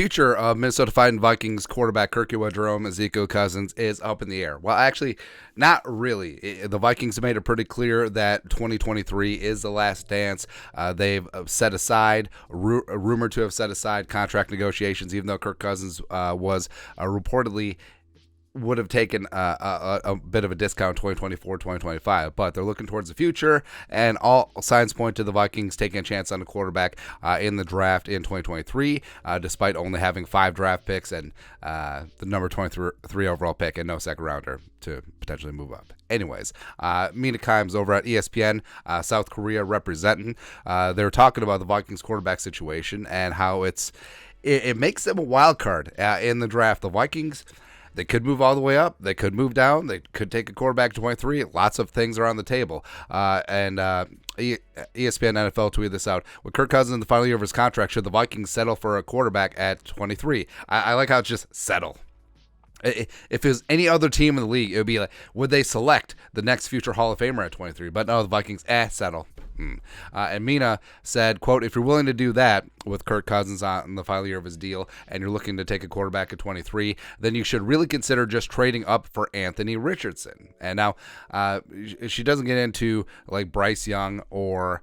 future of Minnesota Vikings quarterback Kirk JEROME Ezekiel Cousins is up in the air. Well, actually, not really. The Vikings made it pretty clear that 2023 is the last dance. They've set aside, rumored to have set aside contract negotiations, even though Kirk Cousins was reportedly would have taken a bit of a discount 2024, 2025, but they're looking towards the future, and all signs point to the Vikings taking a chance on a quarterback in the draft in 2023, despite only having 5 draft picks and the number 23 overall pick and no second rounder to potentially move up. Anyways, Mina KIMES over at ESPN, South Korea representing. They were talking about the Vikings quarterback situation and how it makes them a wild card in the draft. The Vikings, they could move all the way up. They could move down. They could take a quarterback to 23. Lots of things are on the table. And ESPN NFL tweeted this out. With Kirk Cousins in the final year of his contract, should the Vikings settle for a quarterback at 23? I like how it's just settle. If it was any other team in the league, it would be like, would they select the next future Hall of Famer at 23? But no, the Vikings, settle. And Mina said, quote, if you're willing to do that with Kirk Cousins on the final year of his deal and you're looking to take a quarterback at 23, then you should really consider just trading up for Anthony Richardson. And now she doesn't get into like Bryce Young or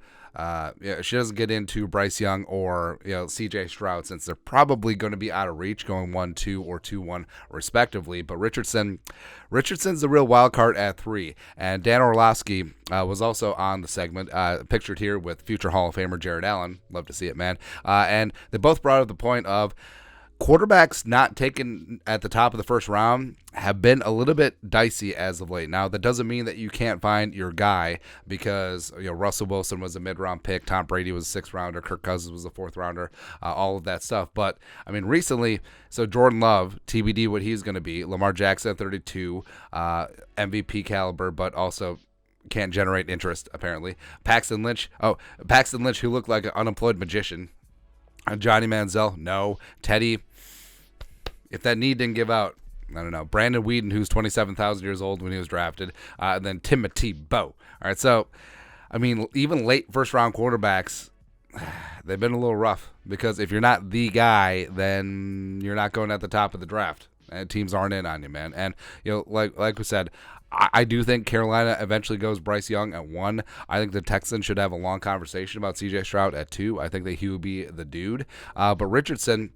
she doesn't get into Bryce Young or C.J. Stroud, since they're probably going to be out of reach, going 1-2 or 2-1 respectively. But Richardson's the real wild card at 3. And Dan Orlovsky was also on the segment, pictured here with future Hall of Famer Jared Allen. Love to see it, man. And they both brought up the point of quarterbacks not taken at the top of the first round have been a little bit dicey as of late. Now, that doesn't mean that you can't find your guy, because Russell Wilson was a mid-round pick, Tom Brady was a 6th rounder, Kirk Cousins was a 4th rounder, all of that stuff. But I mean, recently, so Jordan Love, TBD what he's going to be. Lamar Jackson at 32, MVP caliber, but also can't generate interest apparently. Paxton Lynch, who looked like an unemployed magician. Johnny Manziel, no. Teddy, if that knee didn't give out, I don't know. Brandon Whedon, who's 27,000 years old when he was drafted, and then Timothy Bowe. All right, so, I mean, even late first-round quarterbacks, they've been a little rough, because if you're not the guy, then you're not going at the top of the draft, and teams aren't in on you, man. And, like we said, I do think Carolina eventually goes Bryce Young at 1. I think the Texans should have a long conversation about C.J. Stroud at 2. I think that he would be the dude. But Richardson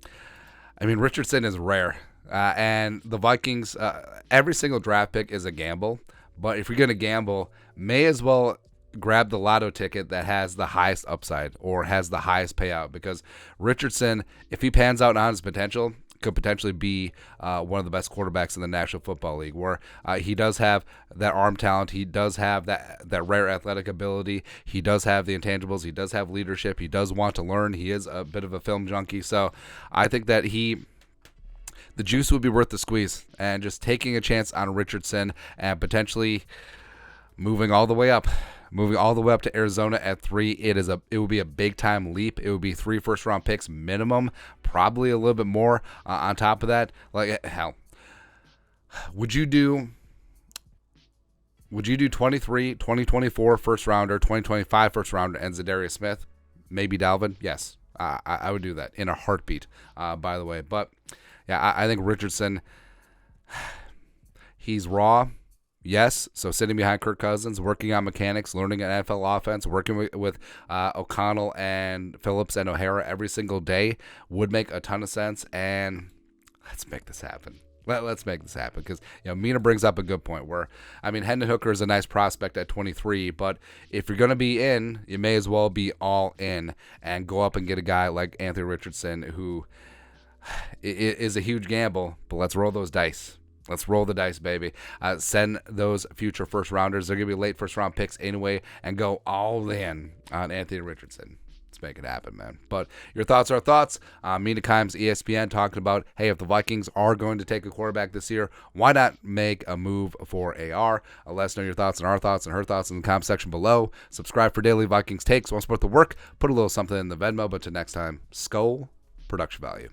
is rare. And the Vikings, every single draft pick is a gamble. But if you're going to gamble, may as well grab the lotto ticket that has the highest upside or has the highest payout. Because Richardson, if he pans out on his potential, could potentially be one of the best quarterbacks in the National Football League, where he does have that arm talent, he does have that rare athletic ability, he does have the intangibles, he does have leadership, he does want to learn, he is a bit of a film junkie. So I think that the juice would be worth the squeeze, and just taking a chance on Richardson and potentially moving all the way up to Arizona at 3. It would be a big time leap. It would be 3 first-round picks minimum, probably a little bit more on top of that. Like, hell, would you do 23, 2024 first rounder, 2025 first rounder, and Zadarius Smith, maybe Dalvin? Yes, I would do that in a heartbeat. By the way, but yeah, I think Richardson, he's raw. Yes, so sitting behind Kirk Cousins, working on mechanics, learning an NFL offense, working with O'Connell and Phillips and O'Hara every single day would make a ton of sense. And let's make this happen. Let's make this happen, because Mina brings up a good point where, I mean, Hendon Hooker is a nice prospect at 23, but if you're going to be in, you may as well be all in and go up and get a guy like Anthony Richardson, who is a huge gamble, but let's roll those dice. Let's roll the dice, baby. Send those future first-rounders. They're going to be late first-round picks anyway, and go all in on Anthony Richardson. Let's make it happen, man. But your thoughts are thoughts. Mina KIMES, ESPN, talking about, hey, if the Vikings are going to take a quarterback this year, why not make a move for AR? Let us know your thoughts and our thoughts and her thoughts in the comment section below. Subscribe for daily Vikings takes. Want to support the work? Put a little something in the Venmo. But till next time, Skull Production Value.